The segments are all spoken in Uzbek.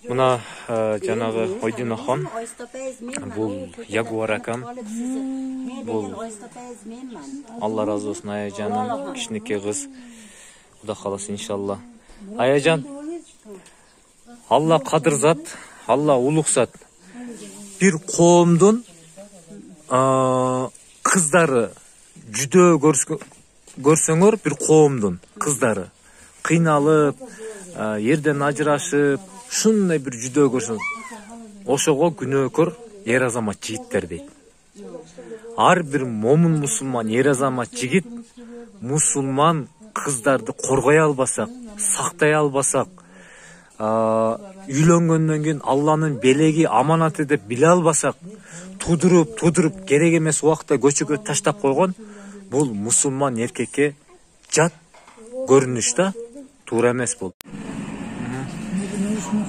Mına janağı Oydunaxon, bul Jaguar akam. Bul Allah razı olsun Ayacan'ın kişiniki kız. Bu da kalası inşallah. Ayacan, Allah kadir zat, Allah uluk zat. Bir qoğumdun kızları cüde görsöңөр, bir qoğumdun kızları kıynalıp, yerden ajırашıp, şunday bir cüde görsöң. Oşogo günөөкөр ер азамат жигиттер дейт. Ар бир момун мусулман ер азамат жигит мусулман кыздарды коргой албасак, сактай албасак, үйлөнгөндөн кийин Алланын белеги аманаты деп биле албасак, тудуруп керек эмес убакта көчөгө таштап койгон бул мусулман эркекке жат көрүнүш да, туура эмес бул.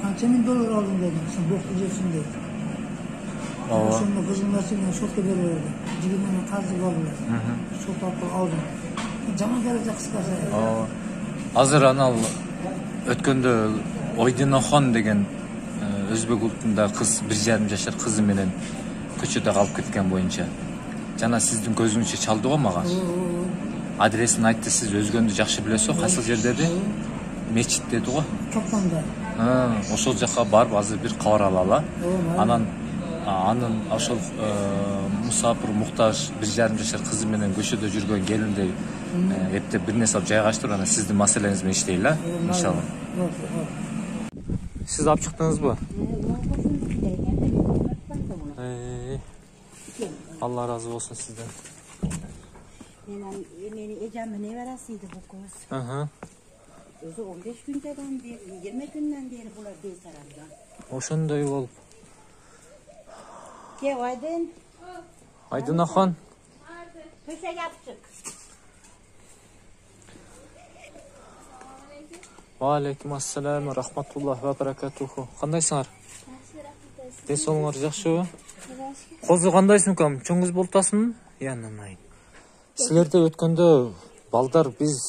Kaça bin dolar aldın dedim. Sen bok diyeceksin dedi. Sonra kızım mesela çok da böyle oldu. Cibimden kazık aldılar. Çok tatlı aldım. Cama gelecek kıskasa. Hazır anal ötkönde Oydunaxon деген өзбек улутунда кыз 1,5 жашар кызы менен көчөдө калып кеткен боюнча. Жана сиздин көзүңүзчө чалды го мага. Адресин айтты, сиз өзгөндү жакшы билесиз, кайсыл жердеди? Мечит деди го. Чокманда. Ошол жака барып азыр бир кабар алалы. Анын ошол мусапыр муктаж 1,5 жашар кызы менен көчөдө жүргөн келиндей эптеп бир нерсе алып жайгаштырып, анан сиздин маселеңиз менен иштейли, иншалла. Siz alып çıktınızбы? Allah razı olsun sizden. Meni ecem'in nevarasıydı bu kız. Özü 15 günden beri, 20 günden beri bular Beysaran'da. Oşunday olup. Gel Aydın. Oydunaxon. Köşe yaptık. Wa aleykum assalam ve rahmetullah ve berekatuhu. Kandaysыңар? Ден соолуңар жакшыбы? Козу кандайсың кам? Чоң кыз болтасың? Янанайын. Силерде өткөндө балдар биз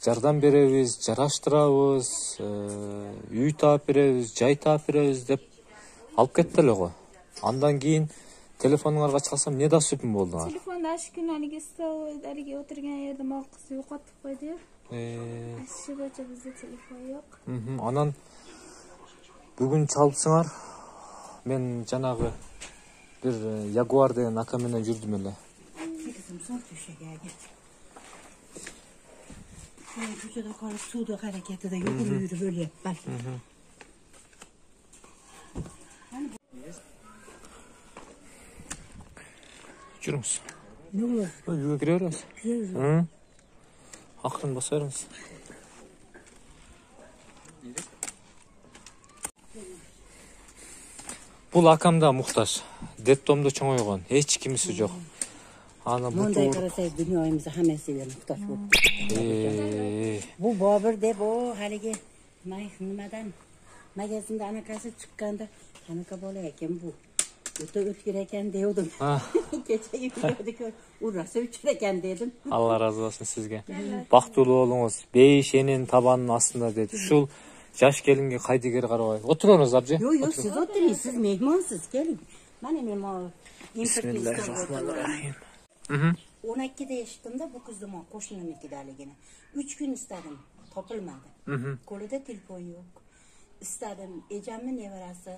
жардам беребиз, жараштырабыз, үй таап беребиз, жай таап беребиз деп алып кетти эле го. Андан кийин телефонуңарга ачкансам эмне да сүпүн болдуңар? Телефонду ашкын алиги стол, алиги отурган жерде мага кызды юкатып койду. Ашшы боюнча бизде телефон жок. Анан бүгүн чалыпсыңар. Мен жанагы бир Jaguar деген ака менен жүрдүм эле. Kızım son köşeye git. Köşede kalıp suda hareketi de yürü böyle yap. Bak. Жүрүңүз. Ne olur? Үйгө кире беребиз. Güzel. Акырын баса бериңиз. Бул акам да муктаж. Детдомдо чоңойгон, эч кимиси жок. Аны Monday karasay dünyamıza hamesiyle muhtaç bu. Bu babır de bu haligi nimadan magazinde anakası çıkkanda anaka bola eken bu. Öte ötkür eken diyordum. Geçe yürüyorduk. Urası üçür eken dedim. Allah razı olsun sizge. Бактылуу болуңуз. Бейшенин табанынын астында dedi. Ушул жаш келинге кайдыгер карабай. Отуруңуз абжы. Yok siz oturun, siz mehmansız gelin. Bana mehman. Bismillahirrahmanirrahim. 12'de yaşadığımda bu kızdım o koşunun ikidaligini. 3 gün istedim, topulmadı. Kolunda telefon yok. İstedim, ecem'in nevarası.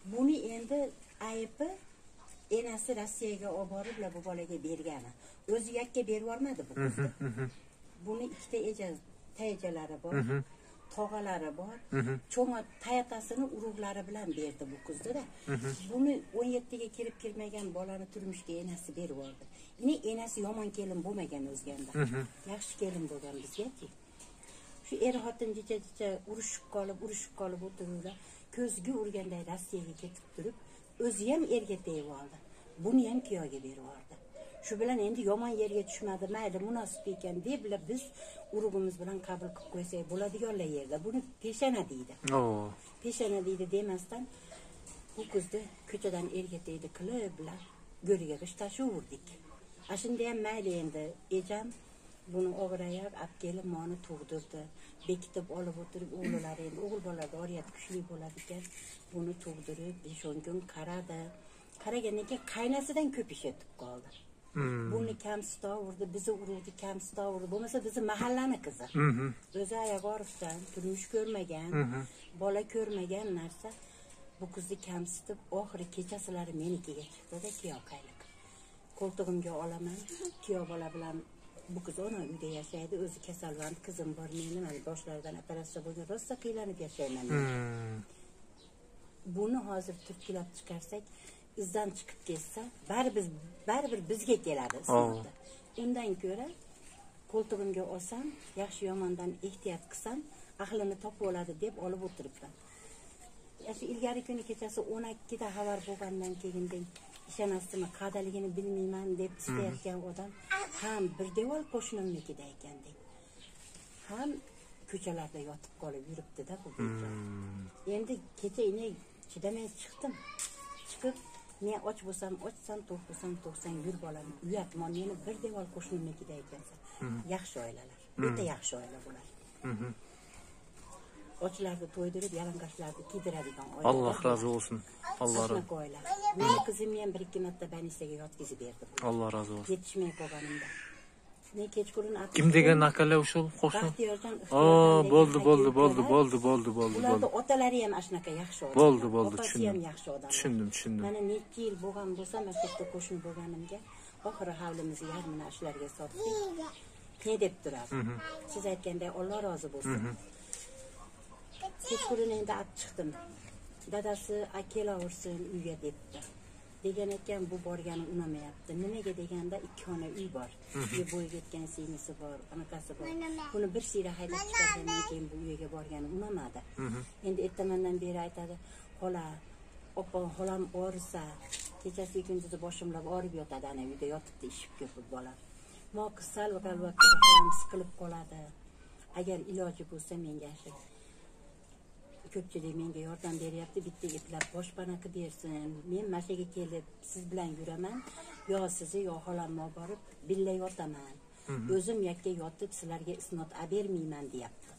Bunu endi ayıpı enası Rossiyaga oborib bu bolaga bergani. O'zi yakka berib yormadi bu kızdı. Bunu ikkita tayajalari bor, tog'alari bor. Cho'nga tayatasini urug'lari bilan berdi bu kızdı da. Bunu 17ga kirib kirmagan bolani turmushga enasi berib yordi. Yine enasi yomon kelin bo'lmagan o'zganda. Yaxshi kelin bo'lgan bizga-ki. Shu xotin jicha urushib qolib o'tiruvlar. Ko'zga urganday Rossiyaga ketib turib, o'zi ham erga tegib oldi. Buni ham kuyovga berib yordi. Shu bilan endi yomon yerga tushmadi, mayli munosib ekan deb biz urug'imiz bilan qabul qilib qo'ysak bo'ladiganlar yerda. Buni peshana deydi. Peshana deydi demasdan bu qizni ko'chadan erga tegdi qilib bilan go'riga g'ish tashaverdik. Shunda ham mayli endi ejam Buni og'irayak olib kelib meni tug'dirdi. Bekitib olib o'tirib o'g'illari endi o'g'il bolaga oriyat kuchli bo'ladi ekan. Buni tug'dirib 5-10 kun qaradi. Qaragandan keyin qaynasidan ko'p ish etib qoldi. Buni kamsitovurdi, bizni uruvdi, kamsitovurdi. Bo'lmasa bizni mahallani qizi. O'zi Ayag'orovdan turmush ko'rmagan, bola ko'rmagan narsa. Bu qizni kamsitib, oxiri kechasilari menikiga chiqdi-da, kuyov qayliq. Qo'ltig'imga olaman, kuyov bola bilan bu qiz ona uyda yashaydi, o'zi kasalvand, qizim bor, meni mana boshlaridan operatsiya bo'lgan, rosa qiylanib yashayman. Buni hozir turtkilab chiqarsak, izdan chiqib ketsa, baribir bizga keladi isnodi. Undan ko'ra qo'ltig'imga olsam, yaxshi yomondan ehtiyot qilsam, aqlini topib oladi deb olib o'tiribman. Yaxshi ilgari kuni kechasi 12 da xabar bo'lgandan keyin ishonasizmi, qadaligini bilmayman deb istayotgan odam ham bir devor qo'shnimnikida ekan deb. Ham ko'chalarda yotib qolib yuribdi-da bu bechora. Endi kecha ine chidamay chiqdim. Chiqib men och bo'lsam ochsam, to'q bo'lsam to'qsan yur bolam. Uyatmon meni bir devor qo'shnimnikida ekansan. Yaxshi oilalar, o'ta yaxshi oila bular. Ochlarni to'ydirib, yalang'ochlarni kiydiradigan oila. Alloh razı olsun. Allah razı olsun. Meni qizim men 1-2 marta banisaga yotkizib berdi. Allah razı olsun. Yetishmay qolganimda. Ne kechqurun kim degan akalar o'shul qo'shni? Bo'ldi. Ularning otalari ham ashunaqa yaxshi odam. Bo'ldi, Otasi ham yaxshi odam. Tushundim. Mana necha yil bo'lgan bo'lsa, maktabda qo'shni bo'lganimga, oxiri havlimizni yarmini ashlarga sotdik. Ne deb turadi? Siz aytganday Alloh rozi bo'lsin. Kechqurun endi olib chiqdim. Dadasi akelaversin uyga debdi. Degan ekan bu borgani unamayapti. Nimaga deganda 2 xona uy bor. Uy bo'yib ketgan singlisi bor, anaqasi bor. Buni bir sira haydab chiqargandan keyin bu uyga borgani unamadi. Endi ertamandan beri aytadi, xola, xolam og'risa, kechasi kunduzi boshimlab og'rib yotadi, ana uyda yotibdi, ishib ko'pib bola. Mo qisal va xolam siqilib qoladi. Agar iloji bo'lsa menga shu ko'pchilik menga yordam beryapti, bitta eplab boshpana qilib bersin. Men mashaga kelib siz bilan yuraman, yo sizni yo xolamni olib borib billa yotaman. O'zim yakka yotib sizlarga isnot bermayman deyapti.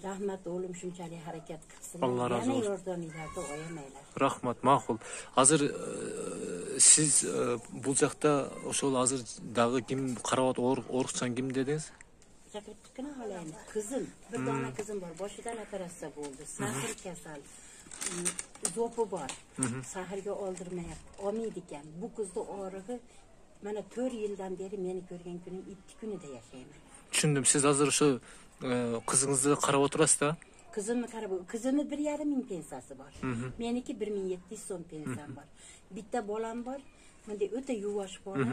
Rahmat o'g'lim shunchalik harakat qilsin. Alloh razı olsun. Yordamingizlarni oyamaylar. Rahmat, ma'qul. Hozir siz bu yoqda o'shol hozir dag'i kim qaravot o'rqsan kim dedingiz? Chaqirib chiqqina xolayim. Qizim, bir dona qizim bor. Boshidan operatsiya bo'ldi. Sahir kasal. Zo'pi bor. Sahirga oldirmayapti. Olmaydi ekan. Bu qizni og'rig'i mana 4 yildan beri meni ko'rgan kunim 2 kunida yashayman. Tushundim. Siz hozir shu qizingizni qarab o'tirasiz-da? Qizimni qarab, qizimni 1,5 ming pensiyasi bor. Meniki 1700 so'm pensiyam bor. Bitta bolam bor. Menda o'ta yuvosh bola.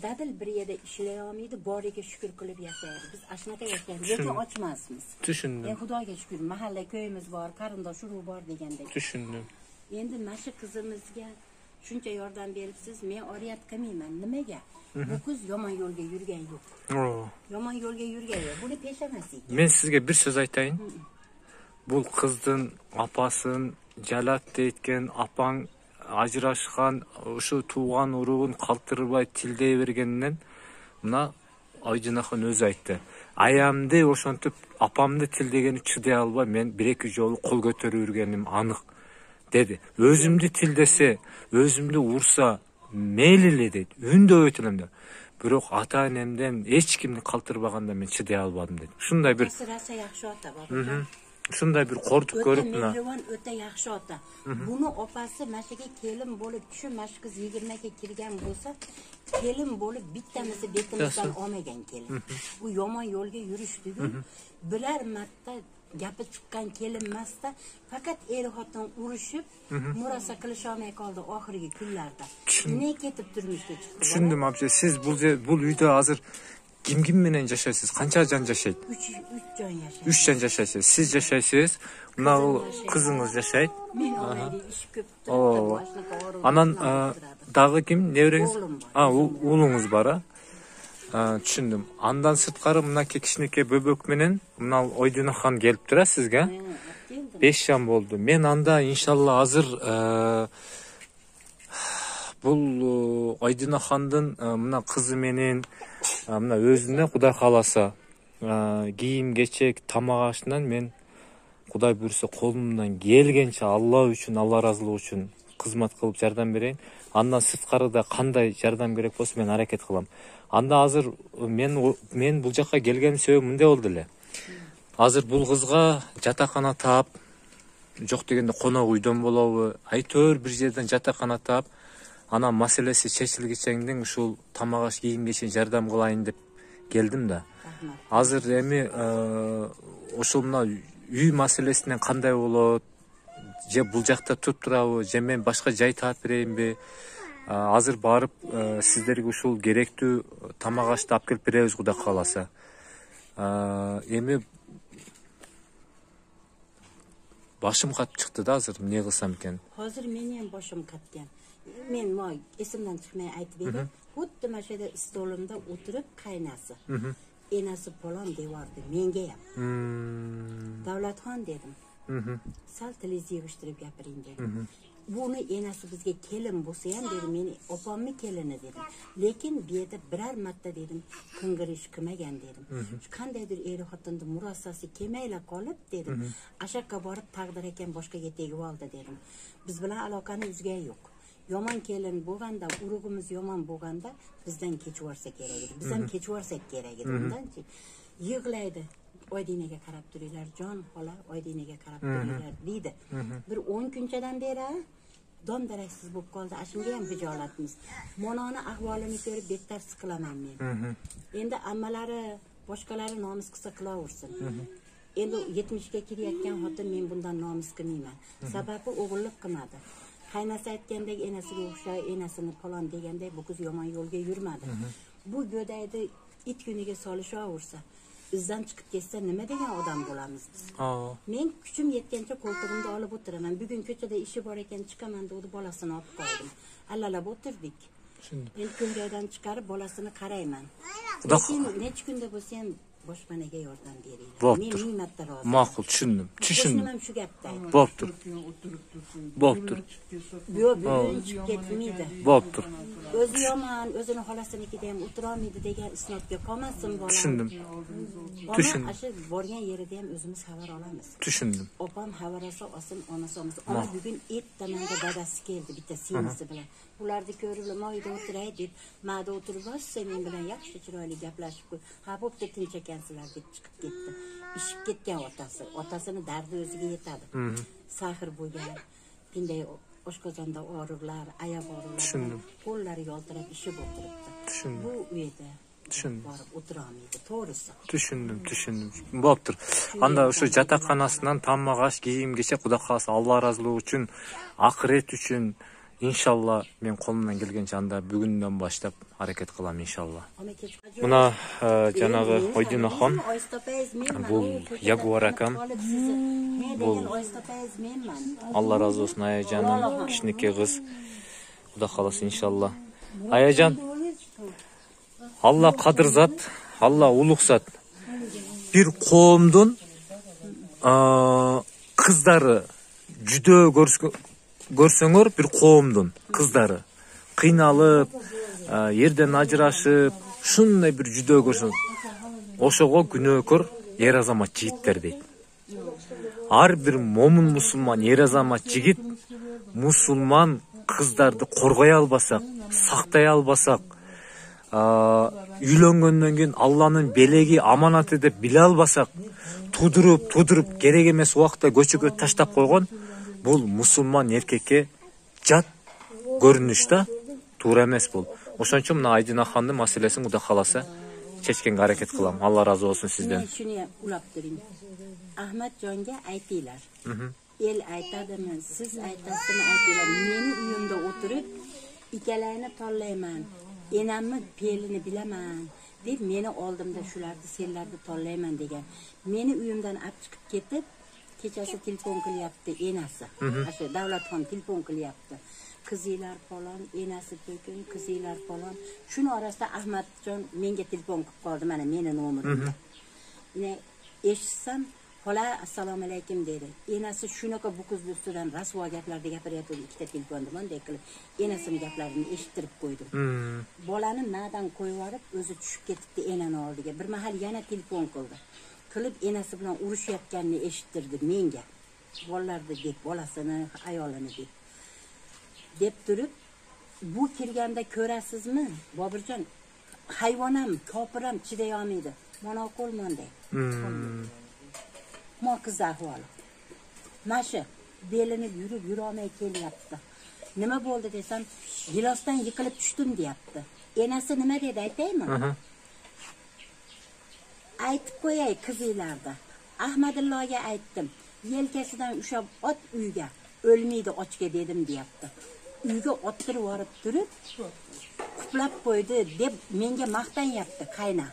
Dadil bir yerda ishlay olmaydi, boriga shukr qilib yashaydi. Biz ashunaqa yashaymiz, lekin ochmasmiz. Tushundim. Xudoga shukr, mahalla ko'yimiz bor, qarindosh urug' bor degandek. Tushundim. Endi mana qizimizga shuncha yordam beribsiz, men oriyat qilmayman. Nimaga? Bu qiz yomon yo'lga yurgan yo'q. Yomon yo'lga yurgan yo'q. Buni peshamasi ekan. Men sizga bir so'z aytayin. Bu qizning apasin Jalat deytgan apang ajrashgan o'sha tug'an urug'in qaltiribay tildey berganidan mana Oydinaxon o'zi aytdi. Ayamni o'shantib apamni tildegani chiday olmay men 1-2 jol qo'l ko'tarib yurganim aniq dedi. O'zimni tildese, o'zimni ursa meyli dedi. Unda o'tilimda. Biroq ota-onamdan hech kimni qaltirbaganda men chiday olmadim dedi. Shunday bir Sirasi yaxshi ota bobojon. Shunday bir qo'rqib ko'rib mana. O'ta yaxshi ota. Buni opasi mashaga kelin bo'lib, shu mashqiz 20 ga kirgan bo'lsa, kelin bo'lib bittamizni betimizdan olmagan kelin. Bu yomon yo'lga yurishdi-ku. Bilar marta gapi chiqqan kelin emasda, faqat er-xotin urushib, murosa qilisha olmay qoldi oxirgi kunlarda. Ne ketib turmushga chiqdi. Tushundim abje. Siz bu uyda hozir kim bilan yashaysiz? Qancha jon yashaydi? 3 jon yashaydi. 3 jon yashaysiz. Siz yashaysiz, mana qizingiz yashaydi. Men olaydi, ish ko'p turadi. Anan dag'i kim? Nevrangiz? O'g'lingiz bor. Tushundim. Andan sirtqari mana kekishniki böbök menen mana Oydinaxon kelib turadi sizga. 5 jon bo'ldi. Men anda inshaalloh hozir bu Oydinaxondan mana qizi menen Мына өзүнө Кудай кааласа кийим кечек тамак ашынан мен Кудай буйрса колумдан келгенче Алла үчүн, Алла ыраазылыгы үчүн кызмат кылып жардам берейин. Андан сырткарыда кандай жардам керек болсо мен аракет кылам. Анда азыр мен бул жакка келген себебим мындай болду эле. Азыр бул кызга жатакана таап, жок дегенде конок үйдөн болобу, айтор бир жерден жатакана таап, анан маселеси чечилгичеңден ушул тамак аш кийим кечен жардам кылайын деп келдим да. Азыр эми ошол мына үй маселесинен кандай болот? Же бул жакта туруп турабы, же мен башка жай таап берейинби? Азыр барып сиздерге ушул керектүү тамак ашты алып келип беребиз Кудай кааласа. Эми башым катып чыкты да азыр эмне кылсам экен. Hazır menem boshim qatgan. Men moy esimdan chiqmay aytib edim. Xuddi mana shu yerda stolumda o'tirib qaynasi. Enasi polon devordi menga ham. Davlatxon dedim. Sal tilingizni yig'ishtirib gapiring dedim. Buni enasi bizga kelin bo'lsa ham dedim, meni opamni kelini dedim. Lekin bu yerda biror marta dedim, qing'irish qilmagan dedim. Qandaydir er xotinni murosasi kelmayla qolib dedim. Ashaqqa borib taqdir ekan boshqaga tegib oldi dedim. Biz bilan aloqani uzgan yo'q. Yomon kelin bo'lganda, urug'imiz yomon bo'lganda bizdan kechivorsa kerak edi. Biz ham kechivorsak kerak edi. Undanchi yig'laydi. Oydinaga qarab turinglar, jon xola, Oydinaga qarab turinglar deydi. Bir 10 kunchadan beri don daraksiz bo'lib qoldi. Ashunga ham hijolatmiz. Mononi ahvolini ko'rib bettar siqilaman men. Endi ammalari, boshqalari nomus qilsa qilaversin. Endi 70 ga kirayotgan xotin men bundan nomus qilmayman. Sababi o'g'illik qilmadi. Qaynasi aytgandek enasiga o'xshay, enasini falon degandek bu qiz yomon yo'lga yurmadi. Bu go'dayni it kuniga solishaversa, bizdan chiqib ketsa nima degan odam bo'lamiz biz? Men kuchim yetgancha qo'ltig'imda olib o'tiraman. Bugun ko'chada ishi bor ekan chiqaman deb bolasini olib qoldim. Allalab o'tirdik. Endi ko'ngildan chiqarib bolasini qarayman. Lekin necha kunda bo'lsa ham boshpanaga yordam beraylik. Men ming marta rozi. Ma'qul, tushundim. Nima shu gapda aytdim. Bo'ptur. Bo'ptur. Yo'q, bugun chiqib ketmaydi. Bo'ptur. O'zi yomon, o'zini xolasinikida ham o'tirolmaydi degan isnodga qolmasin bolam. Tushundim. Tushundim. Ashu borgan yerida ham o'zimiz xabar olamiz. Tushundim. Opam xabar olsa, olsin, onasi olmasa. Ona bugun ertamanga dadasi keldi bitta singlisi bilan. Ularni ko'rib, moyda o'tiray deb, ma'da o'tirib olsa, men bilan yaxshi chiroyli gaplashib qo'y. Ha, bo'pti, tinch ekansizlar deb chiqib ketdi. Ishib ketgan otasi. Otasini dardi o'ziga yetadi. Sahr bo'lgan. Bunday oshqozonda og'riqlar, oyoq og'riqlari, qo'llari yoltirab ishib o'tiribdi. Bu uyda borib o'tira olmaydi, to'g'risi. Tushundim. Bo'ptur. Anda o'sha жатақханасынан тамақ аш, kiyim kechak Xudo xolasa Alloh roziligi uchun, oxirat uchun inshaalloh men qo'limdan kelgancha anda bugundan boshlab harakat qilaman inshaalloh. Buna janobi Oydinaxon bu Jaguar akam. Bu Alloh rozi bo'lsin ayajonim, kishniki qiz. Xudo xolasa inshaalloh. Ayajon Allah kadir zat, Allah ulug' zat. Bir qo'mdun qizlari juda ko'rsanglar, bir qo'mdun qizlari qiynalib, yerden ajrashib, shunday bir juda ko'rsin. O'shoga günökör er azamat jigitler deydi. Har bir mo'min musulmon er azamat jigit musulmon qizlarni qo'rg'ay albasak, saqtay albasak, үйлөнгөндөн кийин Алланын белеги аманаты деп биле албасак, тудуруп керек эмес убакта көчөгө таштап койгон бул мусулман эркекке жат көрүнүш да, туура эмес бул. Ошон үчүн мына Айдинахандын маселесин Кудай кааласа чечкенге аракет кылам. Алла разы болсун сизден. Мен шуну улап турайын. Ахматжонго айтыйлар. El aytadimi, siz aytasizmi aytinglar. Meni uyimda o'tirib, ikkalayni tanlayman. Enamni pelini bilaman deb meni oldimda shularni senlarni tanlayman degan. Meni uyimdan olib chiqib ketib, kechasi telefon qilyapti enasi. Ashu Davlatxon telefon qilyapti. Qizinglar falon, enasi to'kin, qizinglar falon. Shuni orasida Ahmadjon menga telefon qilib qoldi, mana meni nomerimga. Yine eshitsam, Xola assalomu alaykum dedi. Enasi shunaqa bu qizni ustidan rasvo gaplarni gapiryapti, ikkita telefonni bunday qilib enasini gaplarini eshittirib qo'ydim. Bolani nadan qo'yib yuborib, o'zi tushib ketibdi enani oldiga. Bir mahal yana telefon qildi. Qilib enasi bilan urushayotganini eshittirdi menga. Bolalarni deb, bolasini, ayolini deb turib, bu kirganda ko'rasizmi, Bobirjon, hayvonam, kopiram chiday olmaydi. Mana qo'lmonda. Ma qiz ahvoli. Mashi belini yurib yurolmay kelyapti. Nima bo'ldi desam, gilosdan yiqilib tushdim deyapti. Enasi nima dedi aytaymi? Aytib qo'yay qizinglarda. Ahmadilloga aytdim. Yelkasidan ushab ot uyga, o'lmaydi ochga dedim deyapti. Uyga ottirib borib turib, quplab qo'ydi deb menga maqtanyapti qayna.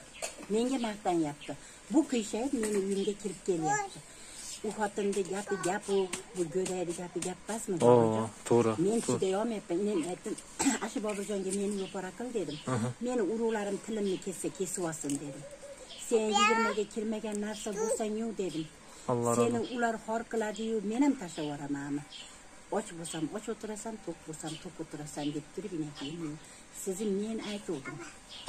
Menga maqtanyapti. Bu qiyshayib meni uyimga kirib kelyapti. U xotinni gap bu go'daydi gapi emasmi? To'g'ri. Men chiday olmayapman. Men aytdim, "Ashi Bobirjonga meni yo'para qil" dedim. Meni urug'larim tilimni kesib olsin dedim. Sen 20 ga kirmagan narsa bo'lsang-yu dedim. Seni ular xor qiladi-yu, men ham tashlab yuboramanmi? Och bo'lsam och o'tirasan, to'q bo'lsam to'q o'tirasan deb turib keyin sizni men aytdim.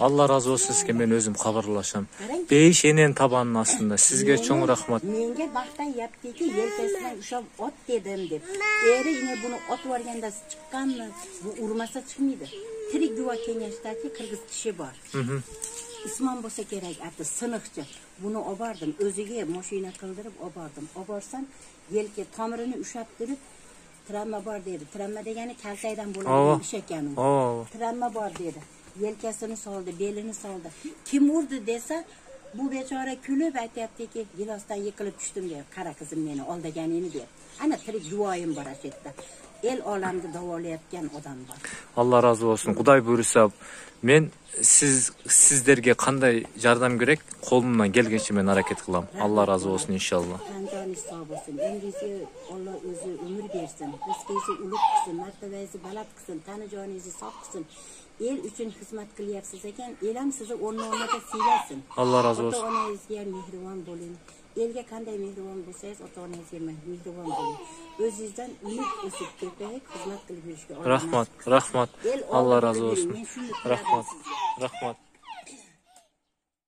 Allah razı olsun sizga men o'zim xabarlasham. 5 enen tabanning ostida. Sizga cho'ng rahmat. Menga baxtan yaptiki, yelkasidan ushab ot dedim deb. Eri yine bunu ot yorganda chiqqanmi? Bu urmasa chiqmaydi. Tirik guvoh kengashdagi qirg'iz tishi bor. Ismon bo'lsa kerak, ati siniqchi. Buni obordim, o'ziga mashina qildirib obordim. Oborsam, yelka tomirini ushab turib, travma bor dedi. Travma degani kalsaydan bo'ladigan ish ekan u. Travma bor dedi. Yelkasini soldi, belini soldi. Kim urdi desa, bu bechora kulib aytayaptiki, gilosdan yiqilib tushdim deb. Qara qizim meni oldaganini deb. Ana tirik guvoyim bor ashetta. El olamni davolayotgan odam bor. Allah razı olsun. Xudoy buyursa, men sizlarga qanday yordam kerak, qo'limdan kelgancha men harakat qilaman. Allah razı olsun inshaalloh. Tanjoningiz sog' bo'lsin. Endi Alloh o'zi umr bersin. Rizqingizni ulug' qilsin, martabangizni baland qilsin, tani joningizni sog' qilsin. El uchun xizmat qilyapsiz ekan, el ham sizni o'rningizga siylasin. Allah razı olsun. Ota-onangizga mehribon bo'ling. Elga qanday mehribon bo'lsangiz, ota-onangizga mehribon bo'ling. O'zingizdan umid o'sib ketaylik, xizmat qilib yurishga. Rahmat. Allah razı olsun. Rahmat.